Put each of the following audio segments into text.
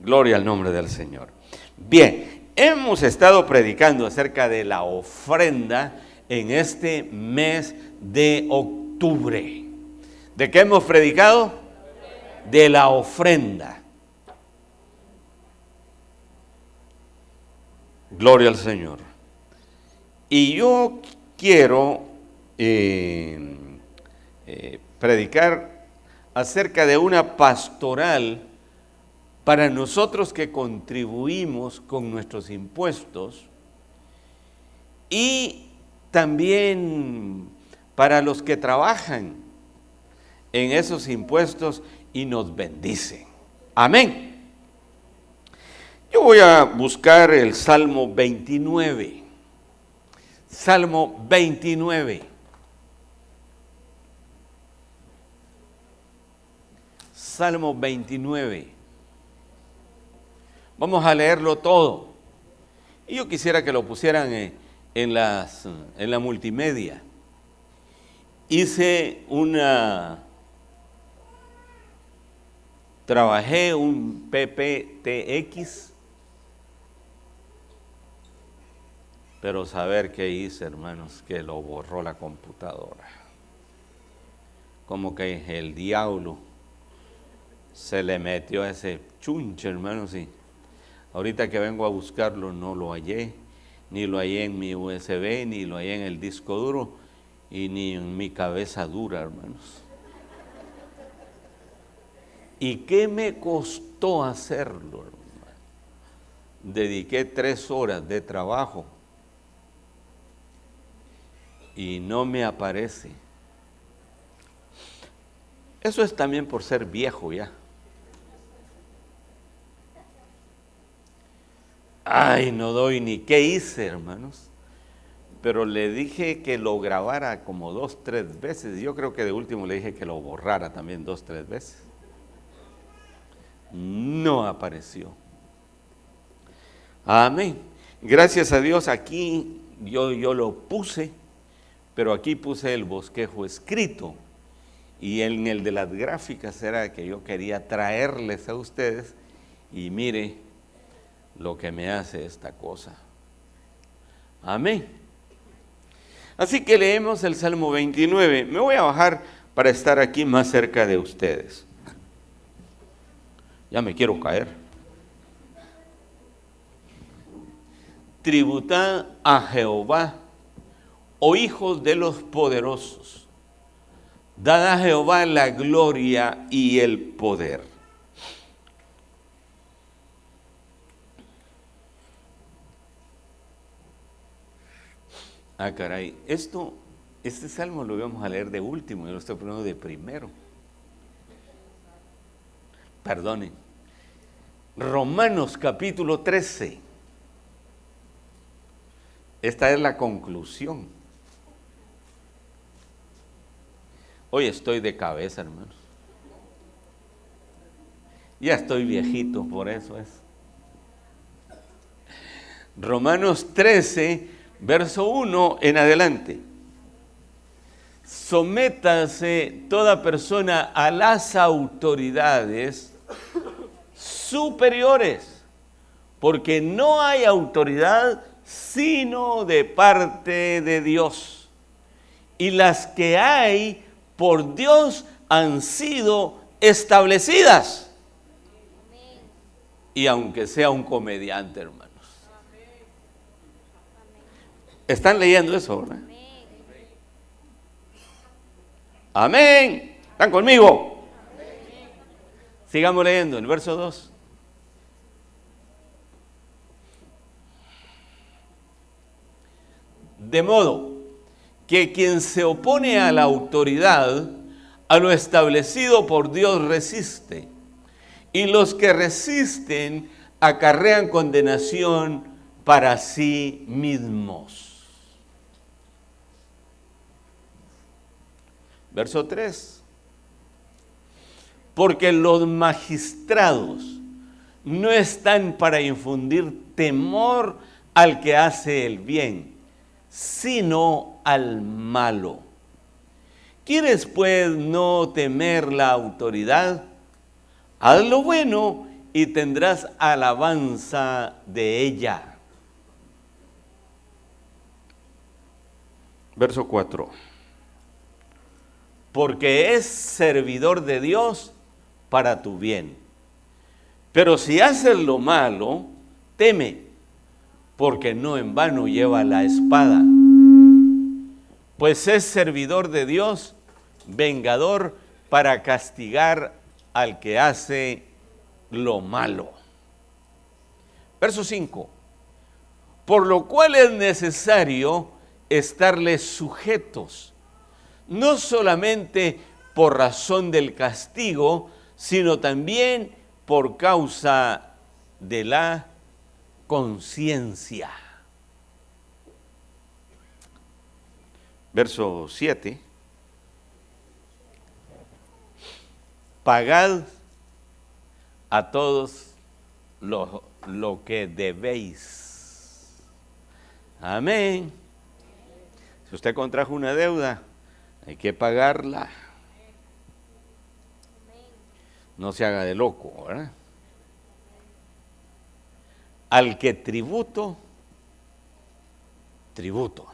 Gloria al nombre del Señor. Bien, hemos estado predicando acerca de la ofrenda en este mes de octubre. ¿De qué hemos predicado? De la ofrenda. Gloria al Señor. Y yo quiero predicar acerca de una pastoral para nosotros que contribuimos con nuestros impuestos y también para los que trabajan en esos impuestos y nos bendicen. Amén. Yo voy a buscar el Salmo 29. Salmo 29. Salmo 29. Vamos a leerlo todo. Y yo quisiera que lo pusieran en la multimedia. Trabajé un PPTX, pero saber qué hice, hermanos, que lo borró la computadora. Como que el diablo se le metió a ese chunche, hermanos, y ahorita que vengo a buscarlo no lo hallé, ni lo hallé en mi USB, ni lo hallé en el disco duro, y ni en mi cabeza dura, hermanos. ¿Y qué me costó hacerlo, hermano? Dediqué 3 horas de trabajo y no me aparece. Eso es también por ser viejo ya. Ay, no doy ni qué hice, hermanos. Pero le dije que lo grabara como 2, 3 veces. Yo creo que de último le dije que lo borrara también 2, 3 veces. No apareció. Amén. Gracias a Dios aquí yo lo puse, pero aquí puse el bosquejo escrito. Y en el de las gráficas era que yo quería traerles a ustedes. Y mire lo que me hace esta cosa. Amén. Así que leemos el Salmo 29. Me voy a bajar para estar aquí más cerca de ustedes. Ya me quiero caer. Tributad a Jehová, oh hijos de los poderosos. Dad a Jehová la gloria y el poder. Ah, caray, este salmo lo vamos a leer de último, yo lo estoy poniendo de primero. Perdonen. Romanos capítulo 13. Esta es la conclusión. Hoy estoy de cabeza, hermanos. Ya estoy viejito, por eso es. Romanos 13, verso 1 en adelante. Sométase toda persona a las autoridades superiores, porque no hay autoridad sino de parte de Dios. Y las que hay por Dios han sido establecidas. Y aunque sea un comediante, hermanos. ¿Están leyendo eso, verdad? Amén. ¿Están conmigo? Sigamos leyendo el verso 2. De modo que quien se opone a la autoridad, a lo establecido por Dios resiste, y los que resisten acarrean condenación para sí mismos. Verso 3. Porque los magistrados no están para infundir temor al que hace el bien, sino al malo. ¿Quieres pues no temer la autoridad? Haz lo bueno y tendrás alabanza de ella. Verso 4. Porque es servidor de Dios para tu bien. Pero si haces lo malo, teme, porque no en vano lleva la espada. Pues es servidor de Dios, vengador para castigar al que hace lo malo. Verso 5. Por lo cual es necesario estarles sujetos, no solamente por razón del castigo, sino también por causa de la conciencia. Verso 7. Pagad a todos lo que debéis. Amén. Si usted contrajo una deuda, hay que pagarla. No se haga de loco, ¿verdad? Al que tributo, tributo.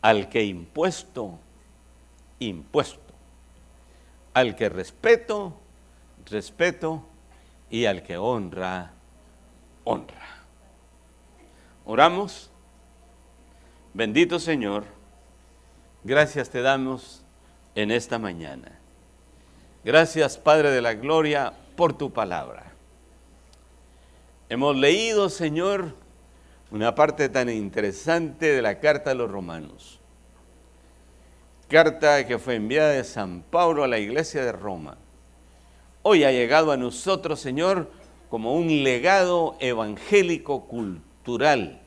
Al que impuesto, impuesto. Al que respeto, respeto. Y al que honra, honra. Oramos. Bendito Señor, gracias te damos en esta mañana. Gracias, Padre de la Gloria, por tu palabra. Hemos leído, Señor, una parte tan interesante de la carta a los Romanos. Carta que fue enviada de San Pablo a la iglesia de Roma. Hoy ha llegado a nosotros, Señor, como un legado evangélico cultural.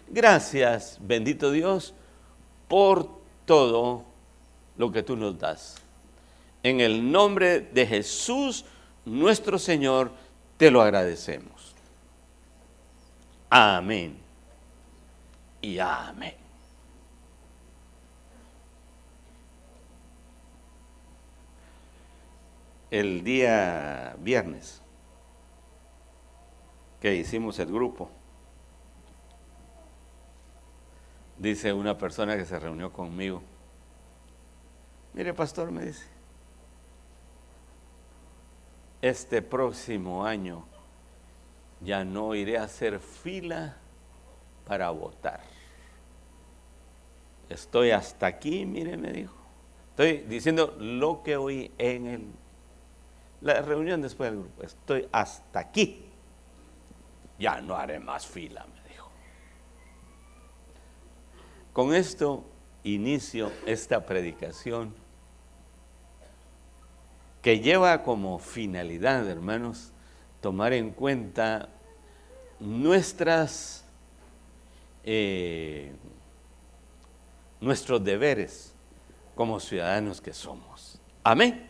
Gracias, bendito Dios, por todo lo que tú nos das. En el nombre de Jesús, nuestro Señor, te lo agradecemos. Amén y amén. El día viernes que hicimos el grupo, dice una persona que se reunió conmigo: mire, pastor, me dice, este próximo año ya no iré a hacer fila para votar. Estoy hasta aquí, mire, me dijo. Estoy diciendo lo que oí en la reunión después del grupo. Estoy hasta aquí. Ya no haré más fila, me dijo. Con esto inicio esta predicación que lleva como finalidad, hermanos, tomar en cuenta nuestros deberes como ciudadanos que somos. Amén.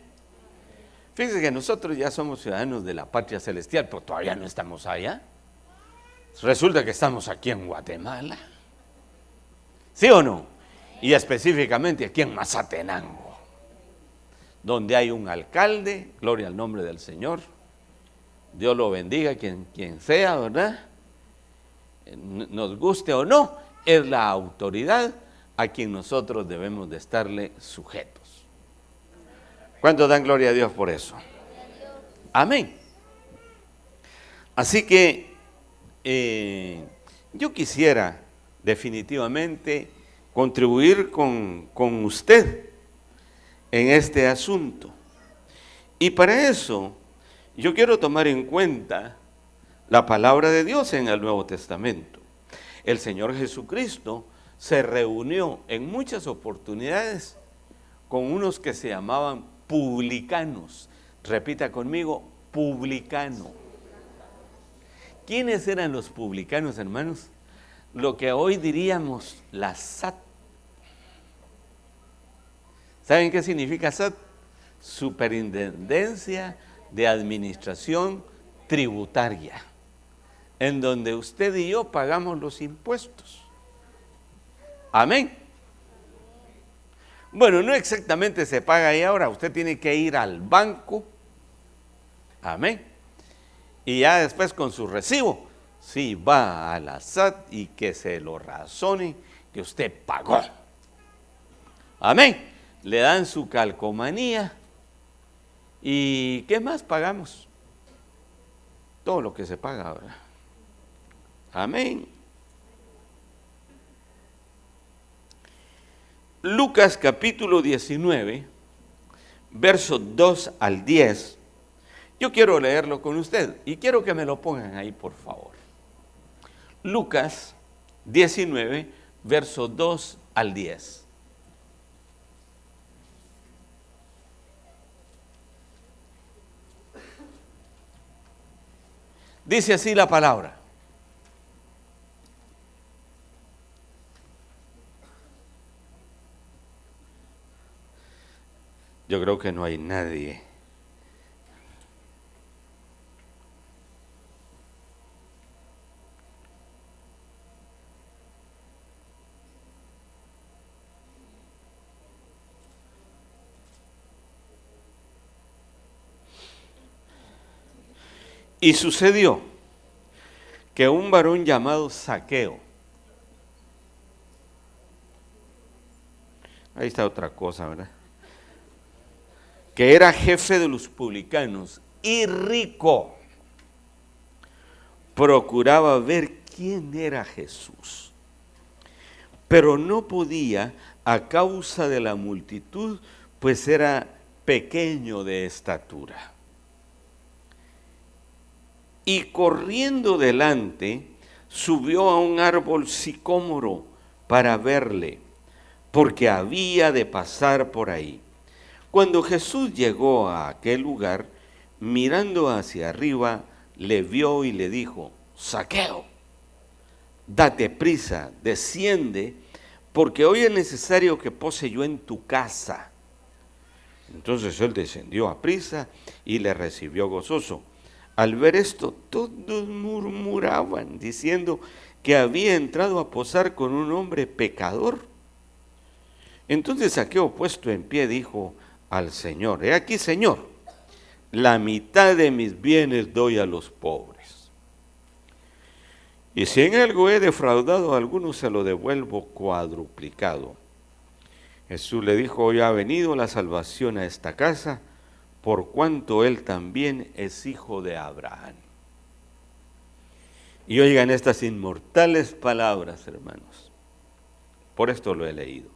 Fíjense que nosotros ya somos ciudadanos de la patria celestial, pero todavía no estamos allá. Resulta que estamos aquí en Guatemala. ¿Sí o no? Y específicamente aquí en Mazatenango, donde hay un alcalde, gloria al nombre del Señor. Dios lo bendiga, quien sea, ¿verdad? Nos guste o no, es la autoridad a quien nosotros debemos de estarle sujetos. ¿Cuántos dan gloria a Dios por eso? Amén. Así que yo quisiera definitivamente contribuir con usted en este asunto. Y para eso yo quiero tomar en cuenta la palabra de Dios en el Nuevo Testamento. El Señor Jesucristo se reunió en muchas oportunidades con unos que se llamaban publicanos. Repita conmigo, publicano. ¿Quiénes eran los publicanos, hermanos? Lo que hoy diríamos la SAT. ¿Saben qué significa SAT? Superintendencia de Administración Tributaria, en donde usted y yo pagamos los impuestos. Amén. Bueno, no exactamente se paga ahí ahora. Usted tiene que ir al banco Amén. Y ya después con su recibo, sí, va a la SAT y que se lo razone que usted pagó. Amén. Le dan su calcomanía. ¿Y qué más pagamos? Todo lo que se paga ahora. Amén. Lucas capítulo 19, versos 2 al 10. Yo quiero leerlo con usted y quiero que me lo pongan ahí, por favor. Lucas 19, versos 2 al 10. Dice así la palabra. Yo creo que no hay nadie. Y sucedió que un varón llamado Zaqueo, ahí está otra cosa, ¿verdad? Que era jefe de los publicanos y rico, procuraba ver quién era Jesús, pero no podía a causa de la multitud, pues era pequeño de estatura. Y corriendo delante, subió a un árbol sicómoro para verle, porque había de pasar por ahí. Cuando Jesús llegó a aquel lugar, mirando hacia arriba, le vio y le dijo: Zaqueo, date prisa, desciende, porque hoy es necesario que pose yo en tu casa. Entonces él descendió a prisa y le recibió gozoso. Al ver esto, todos murmuraban, diciendo que había entrado a posar con un hombre pecador. Entonces Zaqueo, puesto en pie, dijo al Señor: He aquí, Señor, la mitad de mis bienes doy a los pobres. Y si en algo he defraudado a alguno, se lo devuelvo cuadruplicado. Jesús le dijo: Hoy ha venido la salvación a esta casa, por cuanto él también es hijo de Abraham. Y oigan estas inmortales palabras, hermanos. Por esto lo he leído.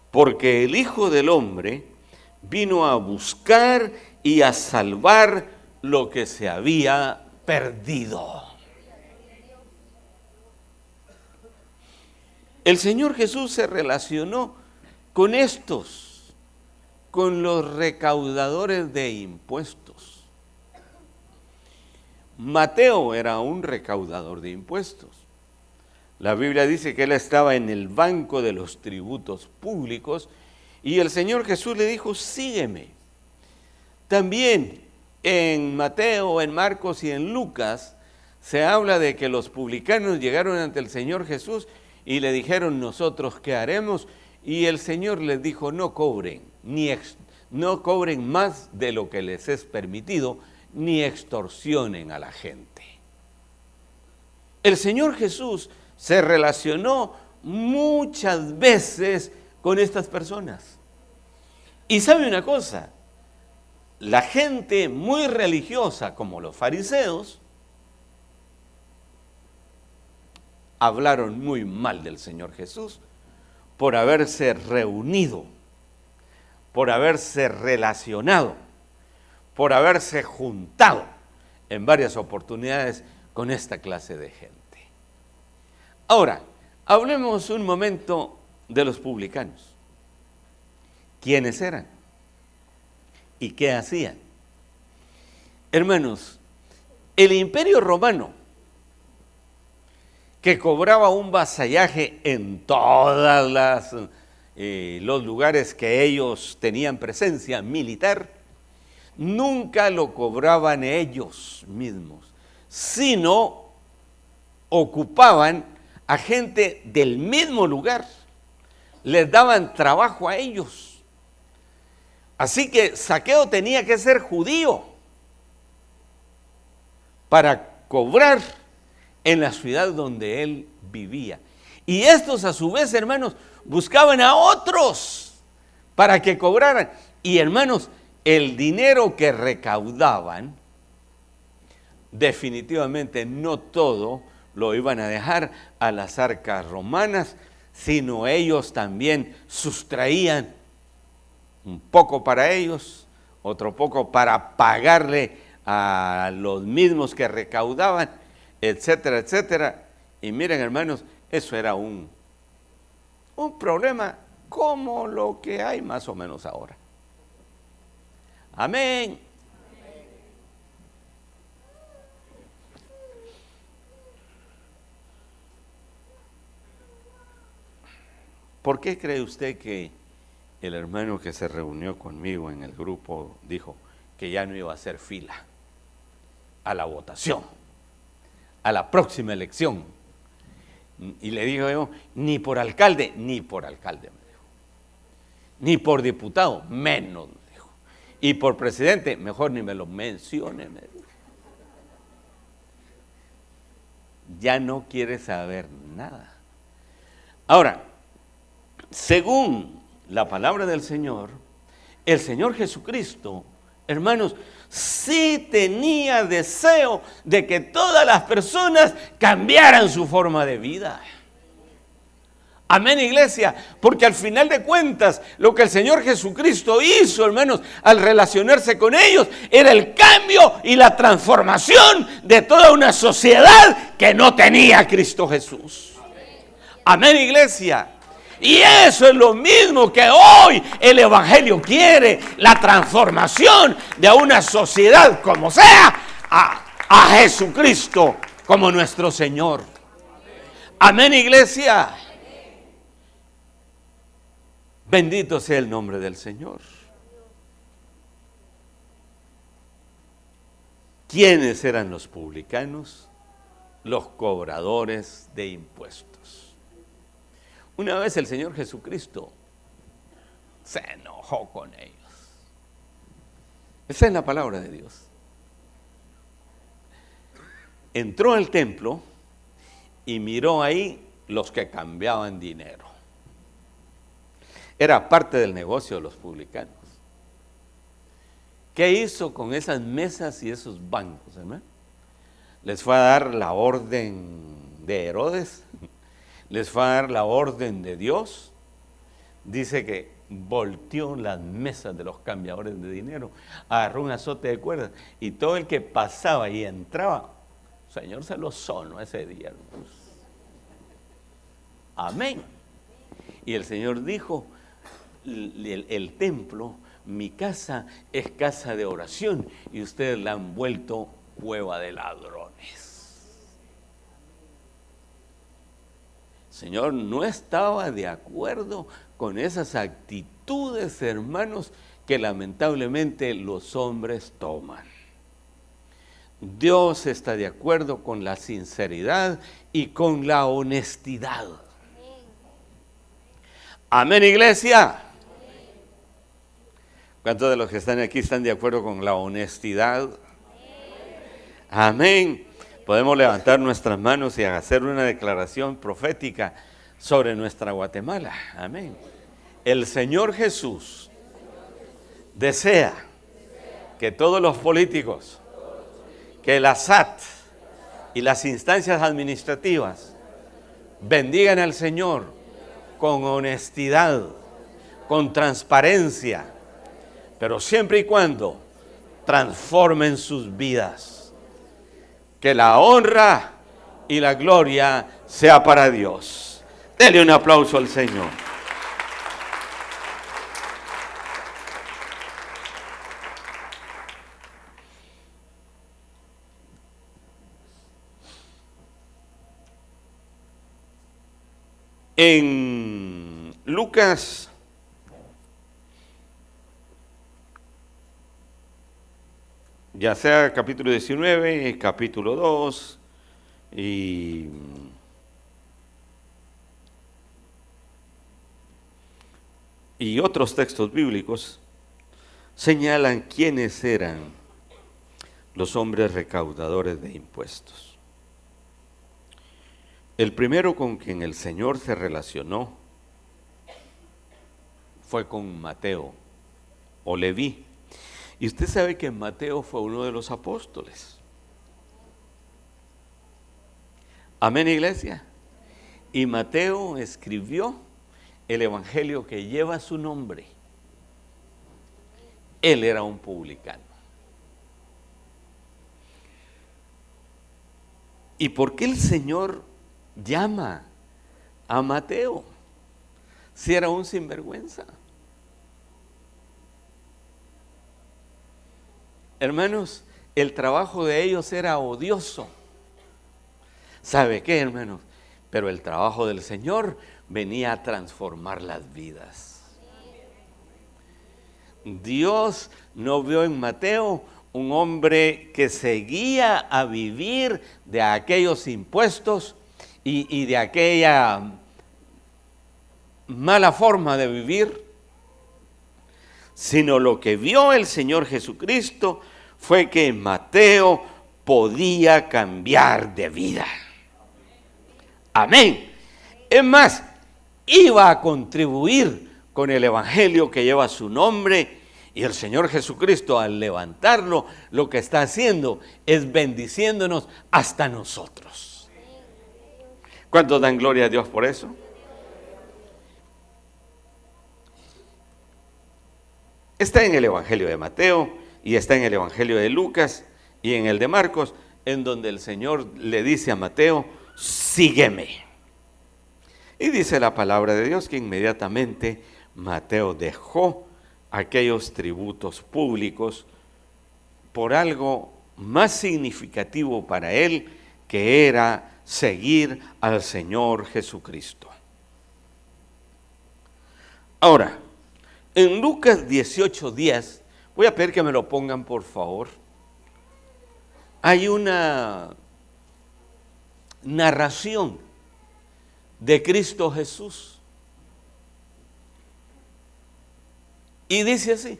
Porque el Hijo del Hombre vino a buscar y a salvar lo que se había perdido. El Señor Jesús se relacionó con estos, con los recaudadores de impuestos. Mateo era un recaudador de impuestos. La Biblia dice que él estaba en el banco de los tributos públicos y el Señor Jesús le dijo: sígueme. También en Mateo, en Marcos y en Lucas se habla de que los publicanos llegaron ante el Señor Jesús y le dijeron: nosotros qué haremos. Y el Señor les dijo: no cobren, no cobren más de lo que les es permitido, ni extorsionen a la gente. El Señor Jesús se relacionó muchas veces con estas personas. Y sabe una cosa, la gente muy religiosa, como los fariseos, hablaron muy mal del Señor Jesús por haberse reunido, por haberse relacionado, por haberse juntado en varias oportunidades con esta clase de gente. Ahora, hablemos un momento de los publicanos. ¿Quiénes eran? ¿Y qué hacían? Hermanos, el Imperio Romano, que cobraba un vasallaje en todos los lugares que ellos tenían presencia militar, nunca lo cobraban ellos mismos, sino ocupaban a gente del mismo lugar, les daban trabajo a ellos. Así que Zaqueo tenía que ser judío, para cobrar en la ciudad donde él vivía. Y estos a su vez, hermanos, buscaban a otros para que cobraran. Y hermanos, el dinero que recaudaban, definitivamente no todo lo iban a dejar a las arcas romanas, sino ellos también sustraían un poco para ellos, otro poco para pagarle a los mismos que recaudaban, etcétera, etcétera. Y miren, hermanos, eso era un problema como lo que hay más o menos ahora. Amén. ¿Por qué cree usted que el hermano que se reunió conmigo en el grupo dijo que ya no iba a hacer fila a la votación, a la próxima elección? Y le digo yo, ni por alcalde, me dijo. Ni por diputado, menos, me dijo. Y por presidente, mejor ni me lo mencione, me dijo. Ya no quiere saber nada. Ahora, según la palabra del Señor, el Señor Jesucristo, hermanos, sí tenía deseo de que todas las personas cambiaran su forma de vida. Amén, iglesia, porque al final de cuentas, lo que el Señor Jesucristo hizo, hermanos, al relacionarse con ellos, era el cambio y la transformación de toda una sociedad que no tenía a Cristo Jesús. Amén, iglesia. Y eso es lo mismo que hoy el Evangelio quiere, la transformación de una sociedad como sea a Jesucristo como nuestro Señor. Amén, iglesia. Bendito sea el nombre del Señor. ¿Quiénes eran los publicanos? Los cobradores de impuestos. Una vez el Señor Jesucristo se enojó con ellos. Esa es la palabra de Dios. Entró al templo y miró ahí los que cambiaban dinero. Era parte del negocio de los publicanos. ¿Qué hizo con esas mesas y esos bancos, hermano? Les fue a dar la orden de Herodes. Les fue a dar la orden de Dios. Dice que volteó las mesas de los cambiadores de dinero, agarró un azote de cuerdas y todo el que pasaba y entraba, el Señor se lo sonó ese día, hermanos. Amén. Y el Señor dijo, el templo, mi casa es casa de oración y ustedes la han vuelto cueva de ladrones. Señor no estaba de acuerdo con esas actitudes, hermanos, que lamentablemente los hombres toman. Dios está de acuerdo con la sinceridad y con la honestidad. Amén, iglesia. ¿Cuántos de los que están aquí están de acuerdo con la honestidad? Amén. Podemos levantar nuestras manos y hacer una declaración profética sobre nuestra Guatemala. Amén. El Señor Jesús desea que todos los políticos, que la SAT y las instancias administrativas bendigan al Señor con honestidad, con transparencia, pero siempre y cuando transformen sus vidas. Que la honra y la gloria sea para Dios. Dele un aplauso al Señor. En Lucas ya sea capítulo 19, capítulo 2 y otros textos bíblicos señalan quiénes eran los hombres recaudadores de impuestos. El primero con quien el Señor se relacionó fue con Mateo o Leví. Y usted sabe que Mateo fue uno de los apóstoles. Amén, iglesia. Y Mateo escribió el evangelio que lleva su nombre. Él era un publicano. ¿Y por qué el Señor llama a Mateo si era un sinvergüenza? Hermanos, el trabajo de ellos era odioso. ¿Sabe qué, hermanos? Pero el trabajo del Señor venía a transformar las vidas. Dios no vio en Mateo un hombre que seguía a vivir de aquellos impuestos y de aquella mala forma de vivir, sino lo que vio el Señor Jesucristo fue que Mateo podía cambiar de vida. Amén. Es más, iba a contribuir con el evangelio que lleva su nombre, y el Señor Jesucristo, al levantarlo, lo que está haciendo es bendiciéndonos hasta nosotros. ¿Cuántos dan gloria a Dios por eso? Está en el evangelio de Mateo y está en el evangelio de Lucas y en el de Marcos, en donde el Señor le dice a Mateo: sígueme. Y dice la palabra de Dios que inmediatamente Mateo dejó aquellos tributos públicos por algo más significativo para él, que era seguir al Señor Jesucristo. Ahora, en Lucas 18:10, voy a pedir que me lo pongan por favor, hay una narración de Cristo Jesús. Y dice así: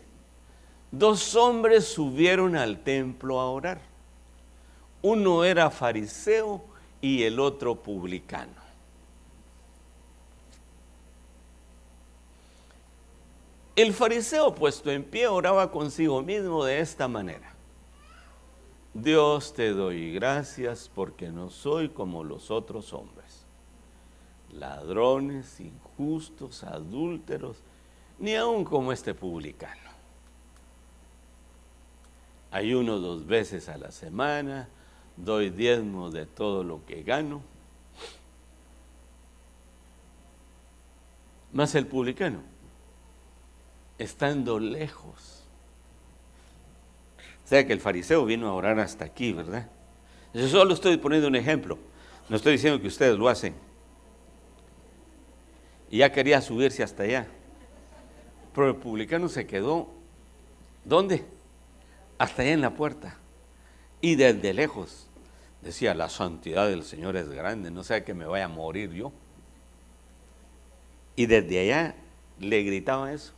2 hombres subieron al templo a orar. Uno era fariseo y el otro publicano. El fariseo, puesto en pie, oraba consigo mismo de esta manera: Dios, te doy gracias porque no soy como los otros hombres, ladrones, injustos, adúlteros, ni aun como este publicano. Ayuno 2 veces a la semana, doy diezmo de todo lo que gano. Mas el publicano, estando lejos, o sea que el fariseo vino a orar hasta aquí, ¿verdad? Yo solo estoy poniendo un ejemplo, no estoy diciendo que ustedes lo hacen. Y ya quería subirse hasta allá. Pero el publicano se quedó, ¿dónde? Hasta allá en la puerta. Y desde lejos decía: la santidad del Señor es grande, no sea que me vaya a morir yo. Y desde allá le gritaba eso.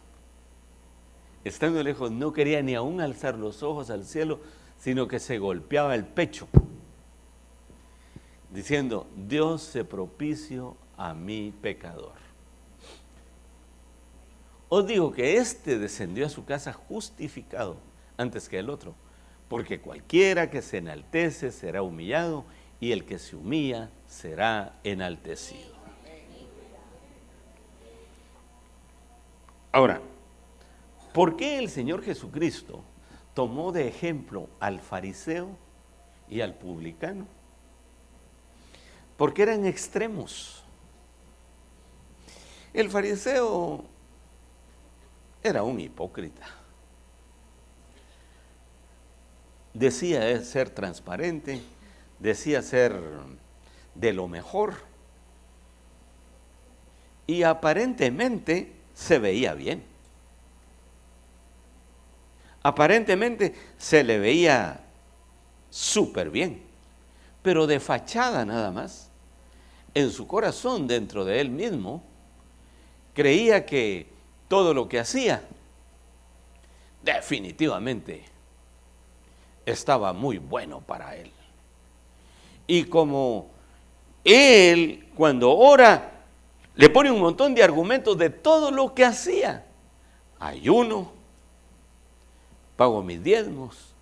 Estando lejos, no quería ni aún alzar los ojos al cielo, sino que se golpeaba el pecho, diciendo: Dios se propicio a mi pecador. Os digo que este descendió a su casa justificado antes que el otro, porque cualquiera que se enaltece será humillado, y el que se humilla será enaltecido. Ahora, ¿por qué el Señor Jesucristo tomó de ejemplo al fariseo y al publicano? Porque eran extremos. El fariseo era un hipócrita. Decía ser transparente, decía ser de lo mejor, y aparentemente se veía bien. Aparentemente se le veía súper bien, pero de fachada nada más. En su corazón, dentro de él mismo, creía que todo lo que hacía definitivamente estaba muy bueno para él. Y como él, cuando ora, le pone un montón de argumentos de todo lo que hacía. Ayuno, pago mis diezmos,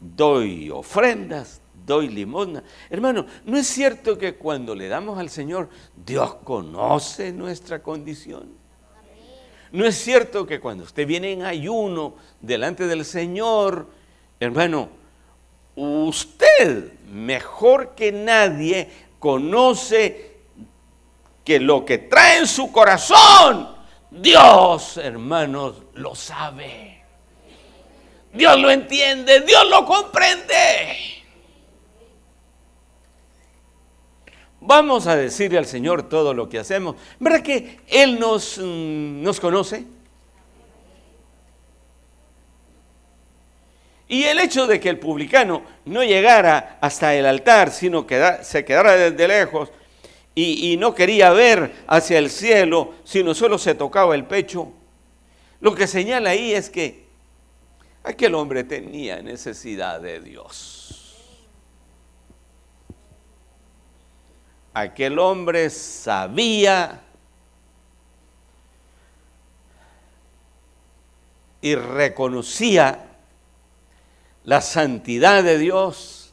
doy ofrendas, doy limosna. Hermano, ¿no es cierto que cuando le damos al Señor, Dios conoce nuestra condición? ¿No es cierto que cuando usted viene en ayuno delante del Señor, hermano, usted mejor que nadie conoce que lo que trae en su corazón, Dios, hermanos, lo sabe? Dios lo entiende, Dios lo comprende. Vamos a decirle al Señor todo lo que hacemos. ¿Verdad que Él nos conoce? Y el hecho de que el publicano no llegara hasta el altar, sino que se quedara desde lejos y no quería ver hacia el cielo, sino solo se tocaba el pecho, lo que señala ahí es que aquel hombre tenía necesidad de Dios. Aquel hombre sabía y reconocía la santidad de Dios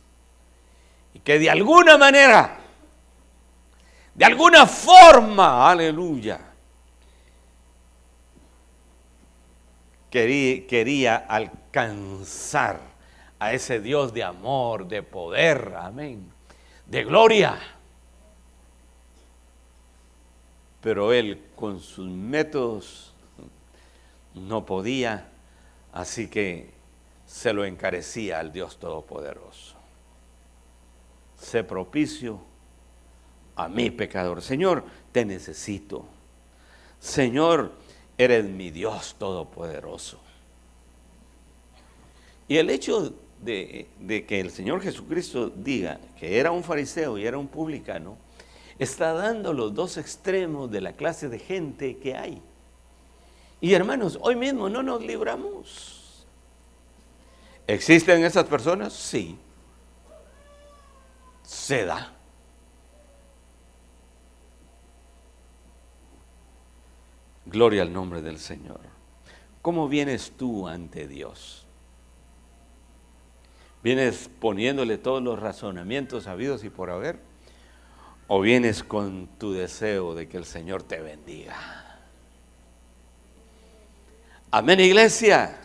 y que de alguna manera, de alguna forma, aleluya, quería alcanzar a ese Dios de amor, de poder, amén, de gloria. Pero él con sus métodos no podía, así que se lo encarecía al Dios Todopoderoso. Sé propicio a mi pecador. Señor, te necesito. Señor, eres mi Dios Todopoderoso. Y el hecho de que el Señor Jesucristo diga que era un fariseo y era un publicano, está dando los dos extremos de la clase de gente que hay. Y hermanos, hoy mismo no nos libramos. ¿Existen esas personas? Sí. Se da. Gloria al nombre del Señor. ¿Cómo vienes tú ante Dios? ¿Vienes poniéndole todos los razonamientos habidos y por haber? ¿O vienes con tu deseo de que el Señor te bendiga? Amén, iglesia.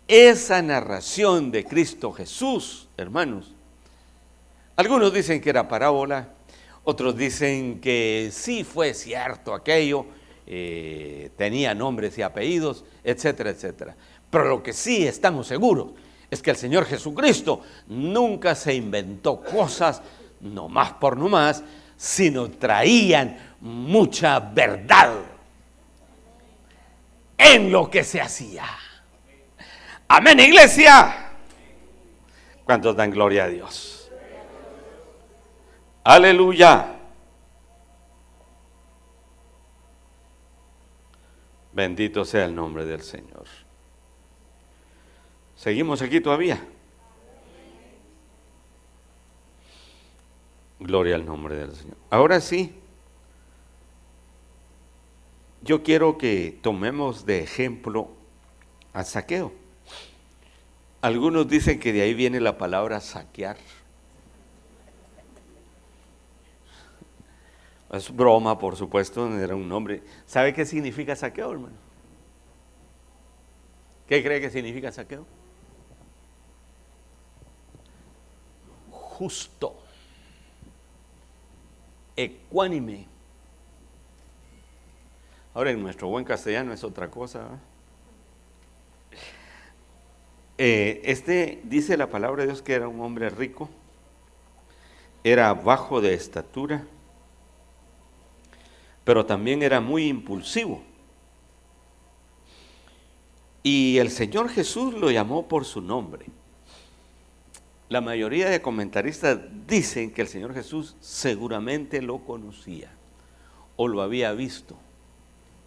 Esa narración de Cristo Jesús, hermanos, algunos dicen que era parábola, otros dicen que sí fue cierto aquello, tenía nombres y apellidos, etcétera, etcétera. Pero lo que sí estamos seguros es que el Señor Jesucristo nunca se inventó cosas no más por no más, sino traían mucha verdad en lo que se hacía. Amén, iglesia. ¿Cuántos dan gloria a Dios? Aleluya. Bendito sea el nombre del Señor. ¿Seguimos aquí todavía? Gloria al nombre del Señor. Ahora sí, yo quiero que tomemos de ejemplo a Zaqueo. Algunos dicen que de ahí viene la palabra saquear. Es broma, por supuesto, era un nombre. ¿Sabe qué significa saqueo, hermano? ¿Qué cree que significa saqueo? Justo. Ecuánime. Ahora en nuestro buen castellano es otra cosa. Dice la palabra de Dios que era un hombre rico, era bajo de estatura, pero también era muy impulsivo. Y el Señor Jesús lo llamó por su nombre. La mayoría de comentaristas dicen que el Señor Jesús seguramente lo conocía o lo había visto.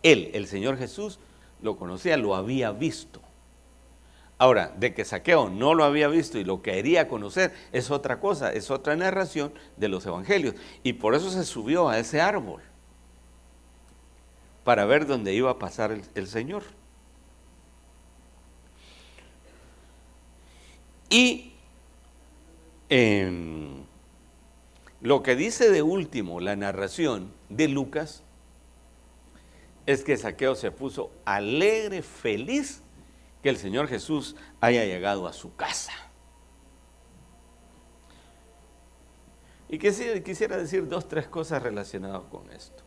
Él, el Señor Jesús, lo conocía, lo había visto. Ahora, de que Zaqueo no lo había visto y lo quería conocer, es otra cosa, es otra narración de los evangelios. Y por eso se subió a ese árbol, para ver dónde iba a pasar el Señor. Y lo que dice de último la narración de Lucas es que Zaqueo se puso alegre, feliz, que el Señor Jesús haya llegado a su casa. Y quisiera decir 2, 3 cosas relacionadas con esto.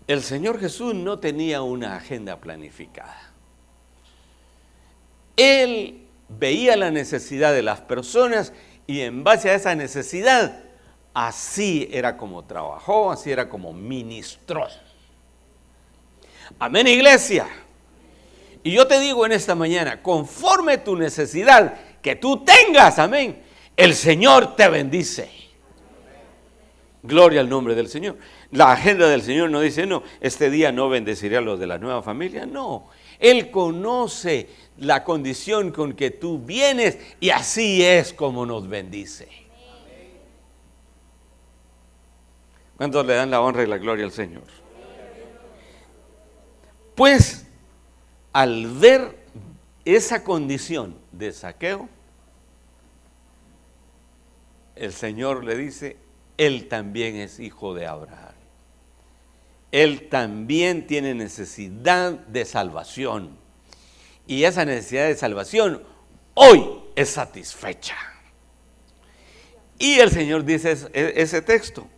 El Señor Jesús no tenía una agenda planificada. Él veía la necesidad de las personas y en base a esa necesidad, así era como trabajó, así era como ministró. Amén, iglesia. Y yo te digo en esta mañana, conforme tu necesidad que tú tengas, amén, el Señor te bendice. Gloria al nombre del Señor. La agenda del Señor no dice, no, este día no bendeciré a los de la nueva familia. No, Él conoce la condición con que tú vienes y así es como nos bendice. ¿Cuántos le dan la honra y la gloria al Señor? Pues, al ver esa condición de Zaqueo, el Señor le dice, él también es hijo de Abraham. Él también tiene necesidad de salvación. Y esa necesidad de salvación hoy es satisfecha. Y el Señor dice ese texto,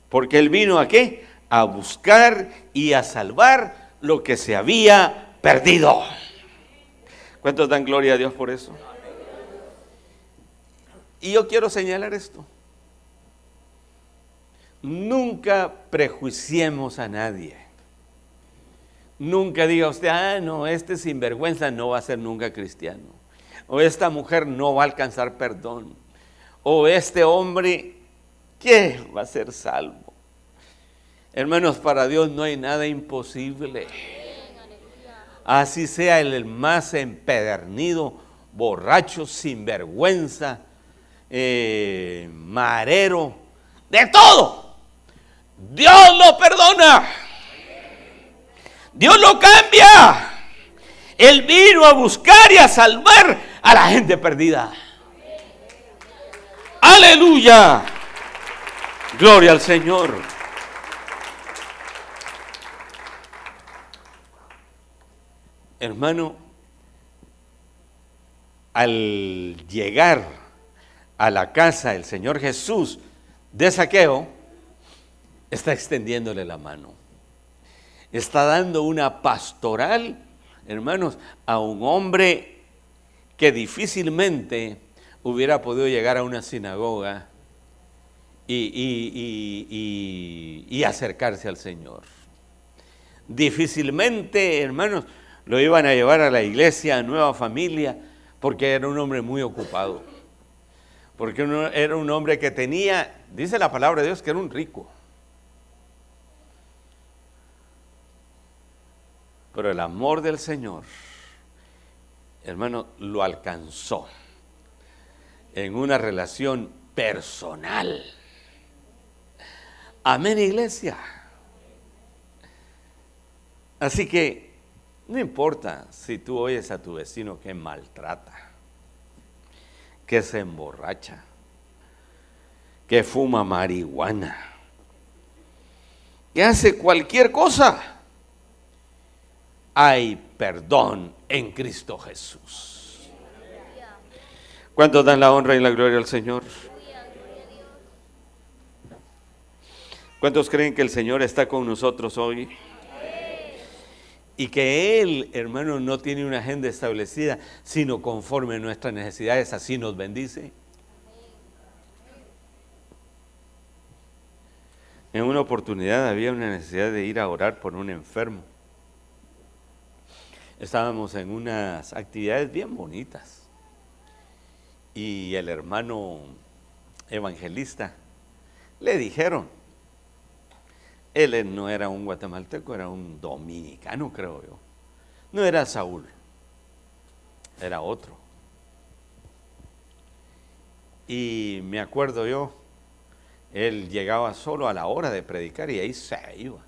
porque Él vino ¿a qué? A buscar y a salvar lo que se había perdido. ¿Cuántos dan gloria a Dios por eso? Y yo quiero señalar esto. Nunca prejuiciemos a nadie. Nunca diga usted, no, este sinvergüenza no va a ser nunca cristiano. O esta mujer no va a alcanzar perdón. O este hombre, ¿qué va a ser salvo? Hermanos, para Dios no hay nada imposible. Así sea el más empedernido, borracho, sinvergüenza, marero, de todo. Dios lo perdona. Dios lo cambia. Él vino a buscar y a salvar a la gente perdida. Aleluya. Gloria al Señor. Hermano, al llegar a la casa el Señor Jesús de Zaqueo, está extendiéndole la mano. Está dando una pastoral, hermanos, a un hombre que difícilmente hubiera podido llegar a una sinagoga y acercarse al Señor. Difícilmente, hermanos, lo iban a llevar a la iglesia, a Nueva Familia, porque era un hombre muy ocupado. Porque era un hombre que tenía, dice la palabra de Dios, que era un rico. Pero el amor del Señor, hermano, lo alcanzó en una relación personal. Amén, iglesia. Así que no importa si tú oyes a tu vecino que maltrata, que se emborracha, que fuma marihuana, que hace cualquier cosa. Hay perdón en Cristo Jesús. ¿Cuántos dan la honra y la gloria al Señor? ¿Cuántos creen que el Señor está con nosotros hoy? Y que Él, hermano, no tiene una agenda establecida, sino conforme a nuestras necesidades, así nos bendice. En una oportunidad había una necesidad de ir a orar por un enfermo. Estábamos en unas actividades bien bonitas y el hermano evangelista le dijeron, él no era un guatemalteco, era un dominicano, creo yo, no era Saúl, era otro. Y me acuerdo yo, él llegaba solo a la hora de predicar y ahí se iba.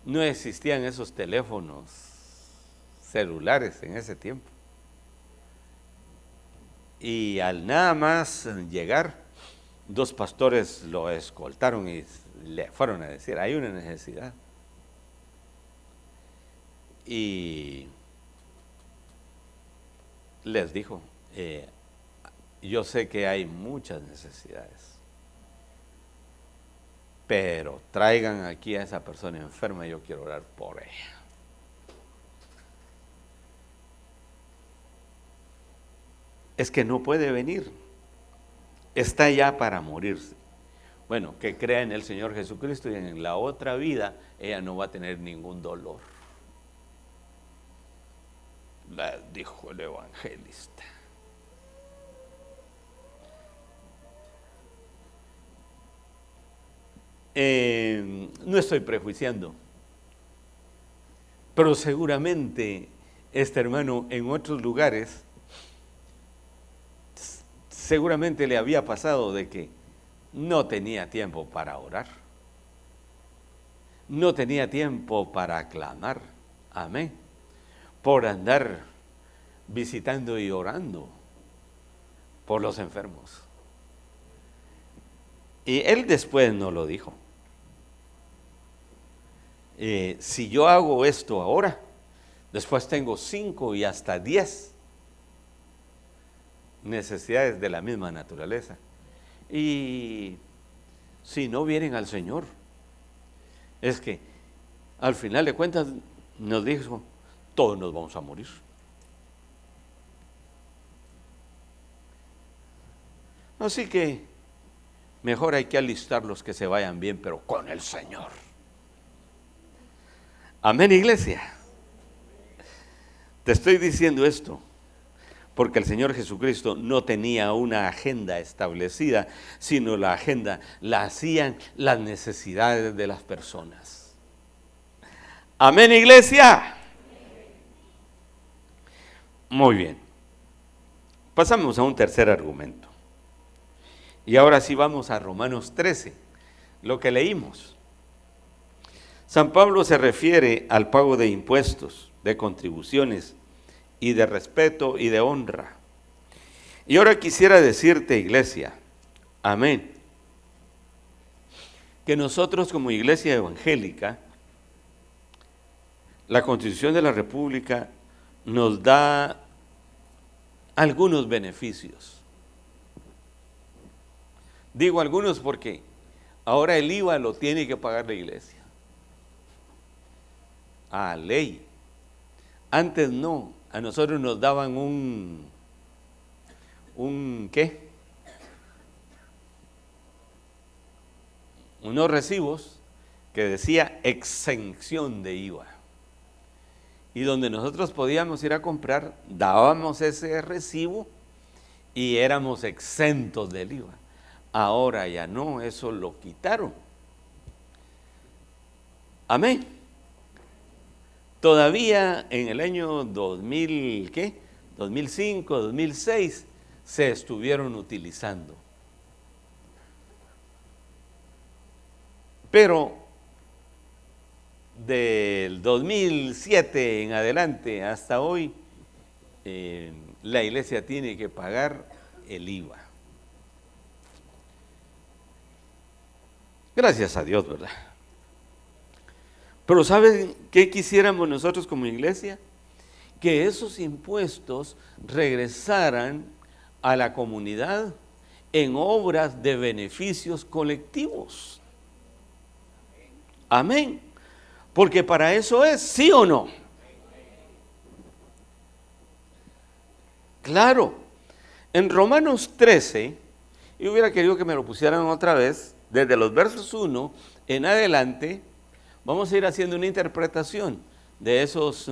No existían esos teléfonos celulares en ese tiempo. Y al nada más llegar, dos pastores lo escoltaron y le fueron a decir, hay una necesidad. Y les dijo, yo sé que hay muchas necesidades, pero traigan aquí a esa persona enferma y yo quiero orar por ella. Es que no puede venir, está ya para morirse. Bueno, que crea en el Señor Jesucristo y en la otra vida ella no va a tener ningún dolor. Dijo el evangelista. No estoy prejuiciando, pero seguramente este hermano en otros lugares seguramente le había pasado de que no tenía tiempo para orar, no tenía tiempo para clamar, amén, por andar visitando y orando por los enfermos. Y él después nos lo dijo. Si yo hago esto ahora, después tengo 5 y hasta 10 necesidades de la misma naturaleza. Y si no vienen al Señor, es que al final de cuentas nos dijo, todos nos vamos a morir. Así que mejor hay que alistar los que se vayan bien, pero con el Señor. Amén, iglesia. Te estoy diciendo esto porque el Señor Jesucristo no tenía una agenda establecida, sino la agenda la hacían las necesidades de las personas. Amén, iglesia. Muy bien. Pasamos a un tercer argumento. Y ahora sí vamos a Romanos 13, lo que leímos. San Pablo se refiere al pago de impuestos, de contribuciones y de respeto y de honra. Y ahora quisiera decirte, iglesia, amén, que nosotros como iglesia evangélica, la Constitución de la República nos da algunos beneficios. Digo algunos porque ahora el IVA lo tiene que pagar la iglesia. A ley. Antes no, a nosotros nos daban ¿qué? Unos recibos que decía exención de IVA. Y donde nosotros podíamos ir a comprar, dábamos ese recibo y éramos exentos del IVA. Ahora ya no, eso lo quitaron. Amén. Todavía en el año 2005, 2006, se estuvieron utilizando. Pero del 2007 en adelante hasta hoy, la iglesia tiene que pagar el IVA. Gracias a Dios, ¿verdad? Pero ¿saben qué quisiéramos nosotros como iglesia? Que esos impuestos regresaran a la comunidad en obras de beneficios colectivos. Amén. Porque para eso es, ¿sí o no? Claro. En Romanos 13, y hubiera querido que me lo pusieran otra vez, desde los versos 1 en adelante, vamos a ir haciendo una interpretación de esos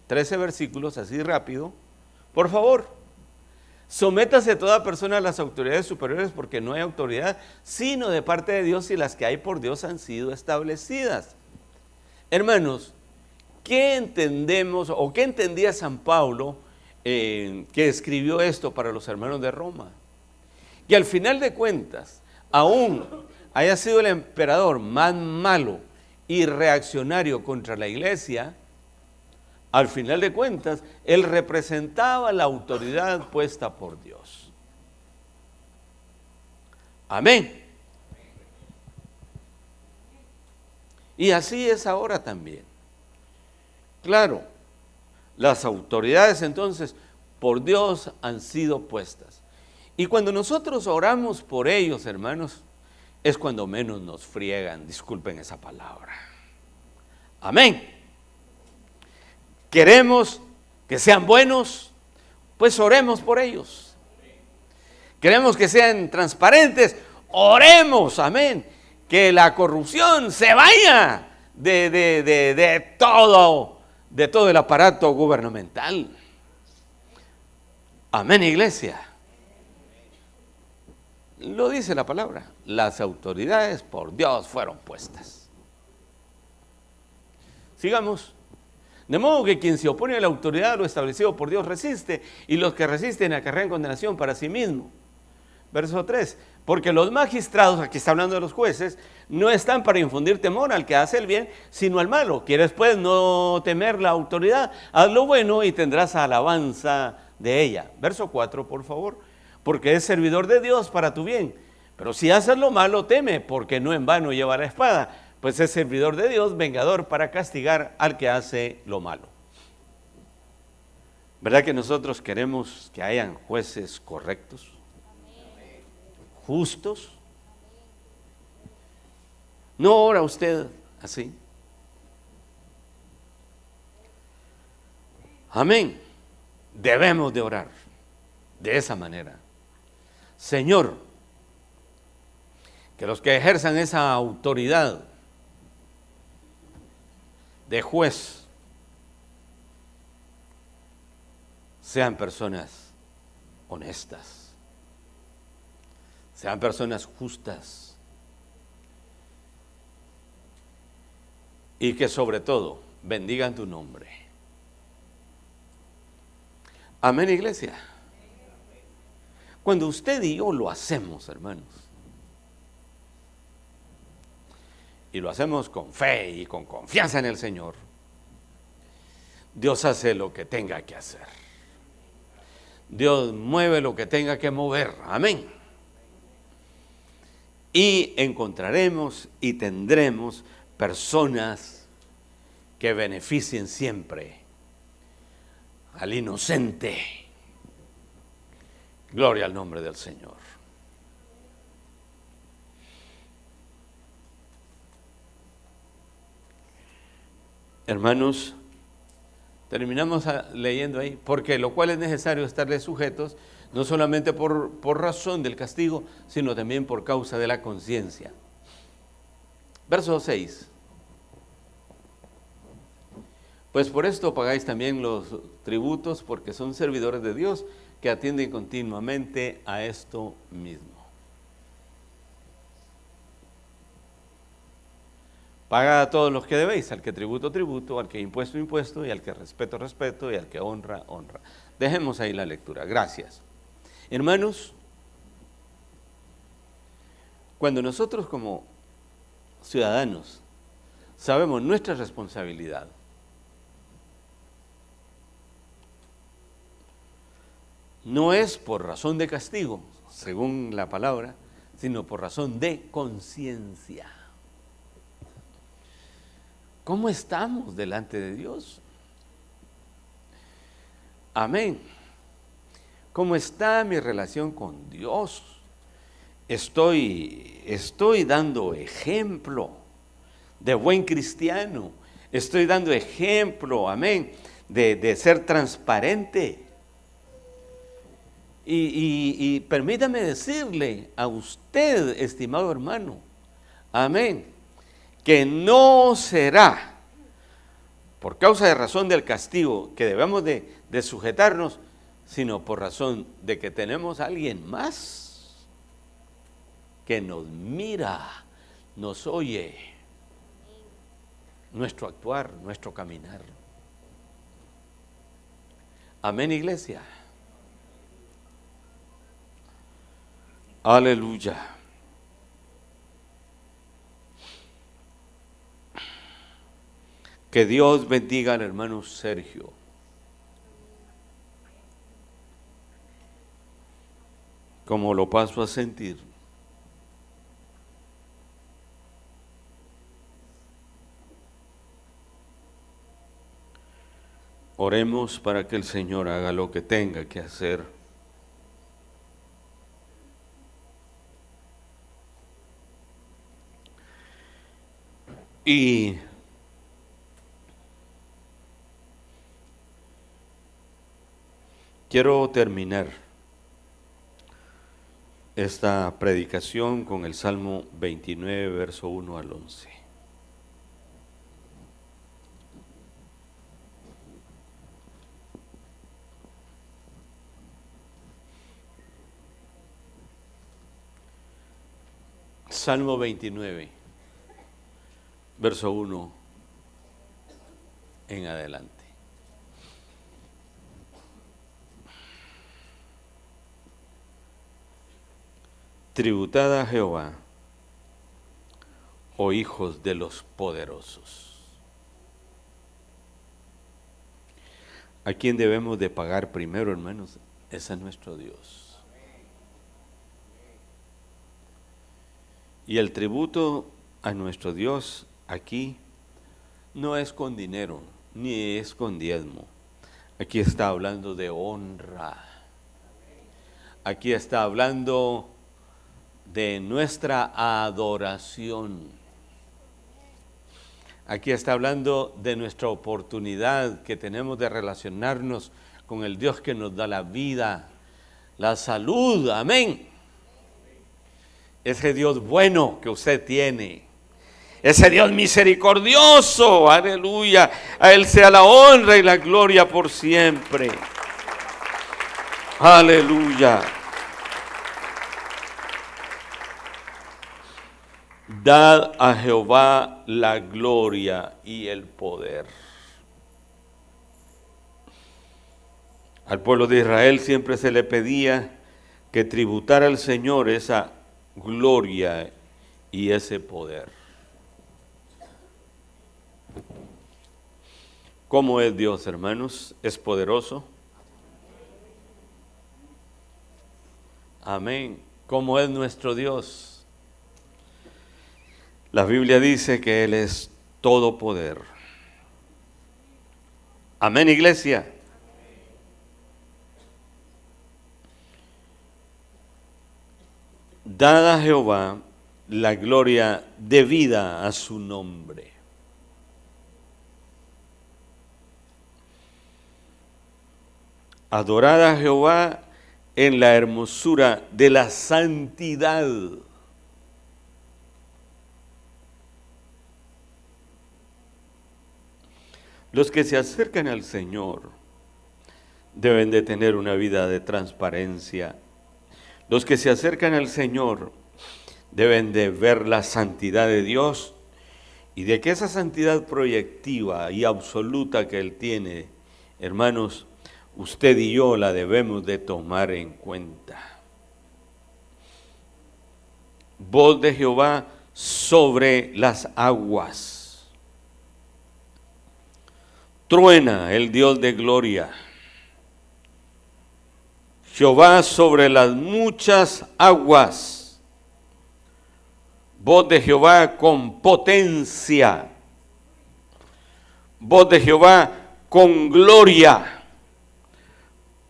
13 versículos, así rápido. Por favor, sométase toda persona a las autoridades superiores, porque no hay autoridad sino de parte de Dios, y las que hay por Dios han sido establecidas. Hermanos, ¿qué entendemos o qué entendía San Pablo que escribió esto para los hermanos de Roma. Y al final de cuentas, aún haya sido el emperador más malo y reaccionario contra la iglesia, al final de cuentas, él representaba la autoridad puesta por Dios. Amén. Y así es ahora también. Claro, las autoridades entonces por Dios han sido puestas. Y cuando nosotros oramos por ellos, hermanos, es cuando menos nos friegan, disculpen esa palabra. Amén. Queremos que sean buenos, pues oremos por ellos. Queremos que sean transparentes, oremos, amén. Que la corrupción se vaya de todo el aparato gubernamental. Amén, iglesia. Lo dice la palabra. Las autoridades por Dios fueron puestas. Sigamos. De modo que quien se opone a la autoridad, lo establecido por Dios, resiste, y los que resisten acarrean condenación para sí mismo. Verso 3. Porque los magistrados, aquí está hablando de los jueces, no están para infundir temor al que hace el bien, sino al malo. ¿Quieres pues no temer la autoridad? Haz lo bueno y tendrás alabanza de ella. Verso 4, por favor. Porque es servidor de Dios para tu bien. Pero si haces lo malo, teme, porque no en vano lleva la espada, pues es servidor de Dios, vengador para castigar al que hace lo malo. ¿Verdad que nosotros queremos que hayan jueces correctos? Justos. ¿No ora usted así? Amén. Debemos de orar de esa manera. Señor, que los que ejerzan esa autoridad de juez sean personas honestas, sean personas justas y que sobre todo bendigan tu nombre. Amén, iglesia. Cuando usted y yo lo hacemos, hermanos, y lo hacemos con fe y con confianza en el Señor, Dios hace lo que tenga que hacer. Dios mueve lo que tenga que mover. Amén. Y encontraremos y tendremos personas que beneficien siempre al inocente. Gloria al nombre del Señor. Hermanos, terminamos leyendo ahí, porque lo cual es necesario estarles sujetos, no solamente por razón del castigo, sino también por causa de la conciencia. Verso 6. Pues por esto pagáis también los tributos, porque son servidores de Dios, que atienden continuamente a esto mismo. Paga a todos los que debéis, al que tributo, tributo, al que impuesto, impuesto, y al que respeto, respeto, y al que honra, honra. Dejemos ahí la lectura. Gracias. Hermanos, cuando nosotros como ciudadanos sabemos nuestra responsabilidad, no es por razón de castigo, según la palabra, sino por razón de conciencia. ¿Cómo estamos delante de Dios? Amén. ¿Cómo está mi relación con Dios? Estoy dando ejemplo de buen cristiano. Estoy dando ejemplo, amén, de ser transparente. Y permítame decirle a usted, estimado hermano, amén, que no será por causa de razón del castigo que debemos de sujetarnos, sino por razón de que tenemos a alguien más que nos mira, nos oye, nuestro actuar, nuestro caminar. Amén, iglesia. Aleluya. Que Dios bendiga al hermano Sergio. Como lo paso a sentir. Oremos para que el Señor haga lo que tenga que hacer. Y quiero terminar esta predicación con el Salmo 29, verso 1 al 11. Salmo 29, verso 1 en adelante. Tributad a Jehová, oh hijos de los poderosos. ¿A quién debemos de pagar primero, hermanos? Es a nuestro Dios. Y el tributo a nuestro Dios aquí no es con dinero, ni es con diezmo. Aquí está hablando de honra. Aquí está hablando de nuestra adoración. Aquí está hablando de nuestra oportunidad que tenemos de relacionarnos con el Dios que nos da la vida, la salud. Amén. Ese Dios bueno que usted tiene. Ese Dios misericordioso. Aleluya. A Él sea la honra y la gloria por siempre. Aleluya. Dad a Jehová la gloria y el poder. Al pueblo de Israel siempre se le pedía que tributara al Señor esa gloria y ese poder. ¿Cómo es Dios, hermanos? ¿Es poderoso? Amén. ¿Cómo es nuestro Dios? La Biblia dice que Él es todo poder. Amén, iglesia. Dad a Jehová la gloria debida a su nombre. Adorad a Jehová en la hermosura de la santidad. Los que se acercan al Señor deben de tener una vida de transparencia. Los que se acercan al Señor deben de ver la santidad de Dios y de que esa santidad proyectiva y absoluta que Él tiene, hermanos, usted y yo la debemos de tomar en cuenta. Voz de Jehová sobre las aguas. Truena el Dios de gloria. Jehová sobre las muchas aguas. Voz de Jehová con potencia. Voz de Jehová con gloria.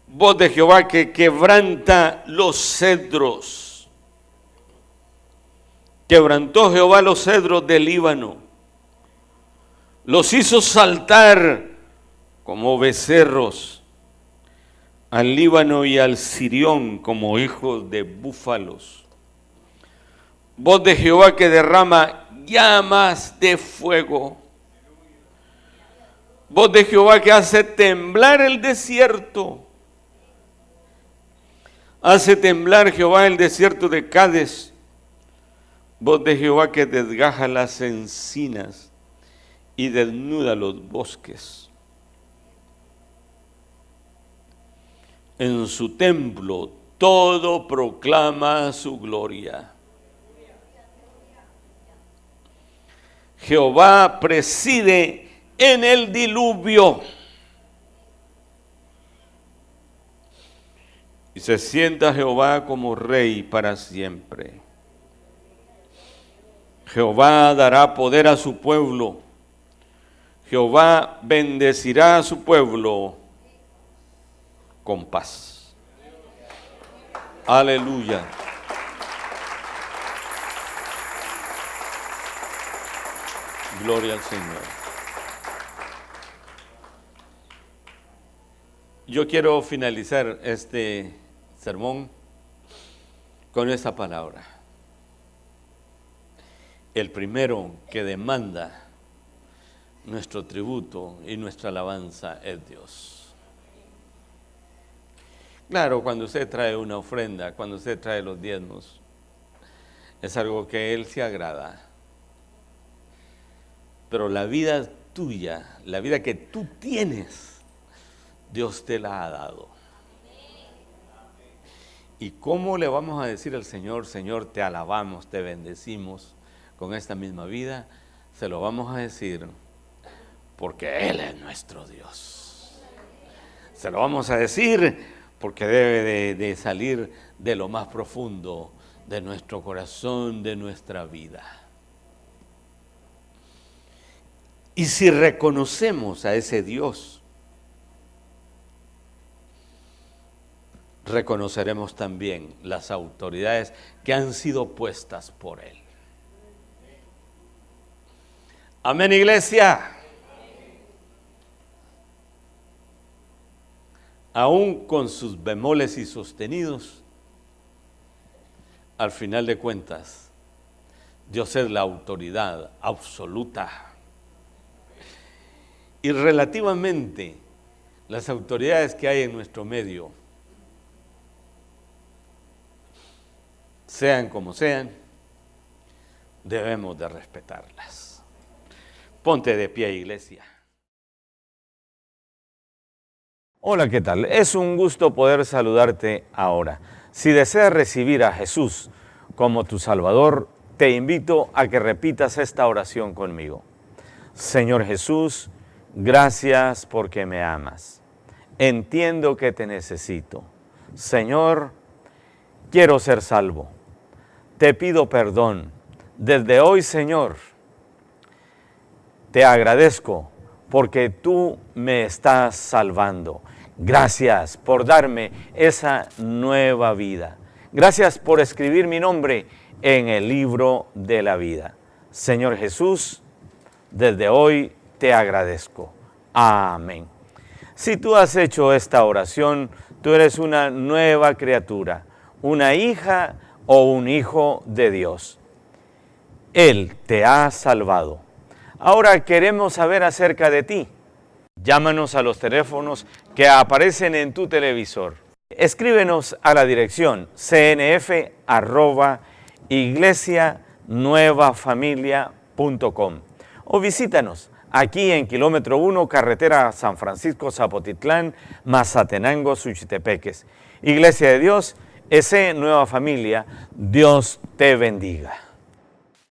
Voz de Jehová que quebranta los cedros. Quebrantó Jehová los cedros del Líbano. Los hizo saltar como becerros. Al Líbano y al Sirión como hijos de búfalos. Voz de Jehová que derrama llamas de fuego. Voz de Jehová que hace temblar el desierto. Hace temblar Jehová el desierto de Cades. Voz de Jehová que desgaja las encinas y desnuda los bosques. En su templo todo proclama su gloria. Jehová preside en el diluvio y se sienta Jehová como rey para siempre. Jehová dará poder a su pueblo. Jehová bendecirá a su pueblo con paz. Aleluya. Gloria al Señor. Yo quiero finalizar este sermón con esta palabra. El primero que demanda nuestro tributo y nuestra alabanza es Dios. Claro, cuando usted trae una ofrenda, cuando usted trae los diezmos, es algo que Él se agrada. Pero la vida tuya, la vida que tú tienes, Dios te la ha dado. ¿Y cómo le vamos a decir al Señor, Señor, te alabamos, te bendecimos con esta misma vida? Se lo vamos a decir porque Él es nuestro Dios. Se lo vamos a decir porque debe de salir de lo más profundo de nuestro corazón, de nuestra vida. Y si reconocemos a ese Dios, reconoceremos también las autoridades que han sido puestas por Él. Amén, iglesia. Aún con sus bemoles y sostenidos, al final de cuentas, Dios es la autoridad absoluta. Y relativamente, las autoridades que hay en nuestro medio, sean como sean, debemos de respetarlas. Ponte de pie, iglesia. Hola, ¿qué tal? Es un gusto poder saludarte ahora. Si deseas recibir a Jesús como tu Salvador, te invito a que repitas esta oración conmigo. Señor Jesús, gracias porque me amas. Entiendo que te necesito. Señor, quiero ser salvo. Te pido perdón. Desde hoy, Señor, te agradezco porque tú me estás salvando. Gracias por darme esa nueva vida. Gracias por escribir mi nombre en el libro de la vida. Señor Jesús, desde hoy te agradezco. Amén. Si tú has hecho esta oración, tú eres una nueva criatura, una hija o un hijo de Dios. Él te ha salvado. Ahora queremos saber acerca de ti. Llámanos a los teléfonos que aparecen en tu televisor. Escríbenos a la dirección cnf@iglesianuevafamilia.com o visítanos aquí en kilómetro 1, carretera San Francisco, Zapotitlán, Mazatenango, Suchitepeques. Iglesia de Dios, Nueva Familia, Dios te bendiga.